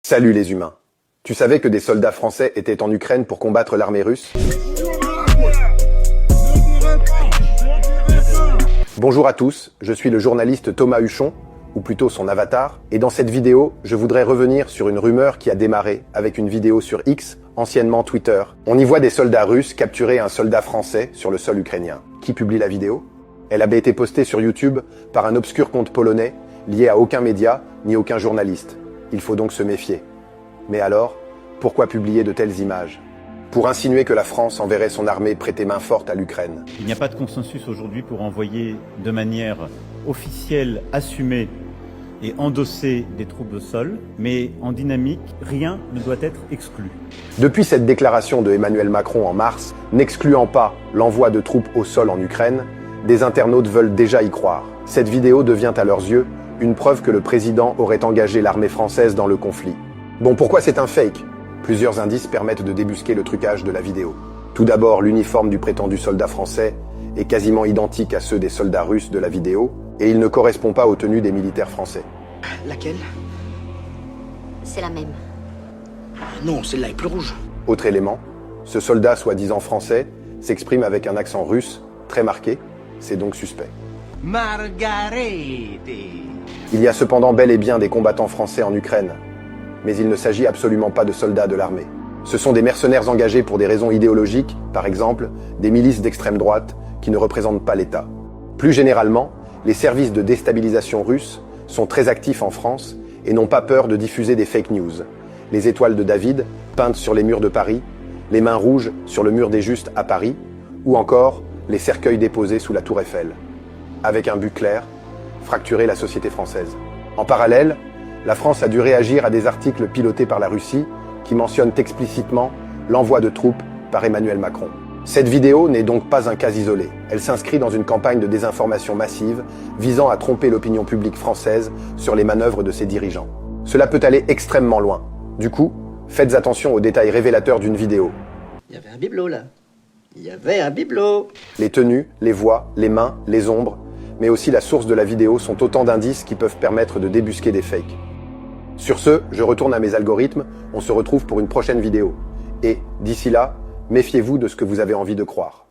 Salut les humains. Tu savais que des soldats français étaient en Ukraine pour combattre l'armée russe? Bonjour à tous, je suis le journaliste Thomas Huchon, ou plutôt son avatar, et dans cette vidéo, je voudrais revenir sur une rumeur qui a démarré avec une vidéo sur X, anciennement Twitter. On y voit des soldats russes capturer un soldat français sur le sol ukrainien. Qui publie la vidéo? Elle avait été postée sur YouTube par un obscur compte polonais, lié à aucun média ni aucun journaliste. Il faut donc se méfier. Mais alors, pourquoi publier de telles images? Pour insinuer que la France enverrait son armée prêter main forte à l'Ukraine. Il n'y a pas de consensus aujourd'hui pour envoyer de manière officielle, assumée et endossée des troupes au sol, mais en dynamique, rien ne doit être exclu. Depuis cette déclaration de Emmanuel Macron en mars, n'excluant pas l'envoi de troupes au sol en Ukraine, des internautes veulent déjà y croire. Cette vidéo devient à leurs yeux une preuve que le président aurait engagé l'armée française dans le conflit. Bon, pourquoi c'est un fake? Plusieurs indices permettent de débusquer le trucage de la vidéo. Tout d'abord, l'uniforme du prétendu soldat français est quasiment identique à ceux des soldats russes de la vidéo, et il ne correspond pas aux tenues des militaires français. Laquelle? C'est la même. Non, celle-là est plus rouge. Autre élément, ce soldat soi-disant français s'exprime avec un accent russe très marqué, c'est donc suspect. Margarete. Il y a cependant bel et bien des combattants français en Ukraine, mais il ne s'agit absolument pas de soldats de l'armée. Ce sont des mercenaires engagés pour des raisons idéologiques, par exemple, des milices d'extrême droite qui ne représentent pas l'État. Plus généralement, les services de déstabilisation russes sont très actifs en France et n'ont pas peur de diffuser des fake news. Les étoiles de David, peintes sur les murs de Paris, les mains rouges sur le mur des Justes à Paris, ou encore les cercueils déposés sous la Tour Eiffel. Avec un but clair, fracturer la société française. En parallèle, la France a dû réagir à des articles pilotés par la Russie qui mentionnent explicitement l'envoi de troupes par Emmanuel Macron. Cette vidéo n'est donc pas un cas isolé. Elle s'inscrit dans une campagne de désinformation massive visant à tromper l'opinion publique française sur les manœuvres de ses dirigeants. Cela peut aller extrêmement loin. Du coup, faites attention aux détails révélateurs d'une vidéo. Il y avait un bibelot là. Il y avait un bibelot. Les tenues, les voix, les mains, les ombres, mais aussi la source de la vidéo sont autant d'indices qui peuvent permettre de débusquer des fakes. Sur ce, je retourne à mes algorithmes, on se retrouve pour une prochaine vidéo. Et, d'ici là, méfiez-vous de ce que vous avez envie de croire.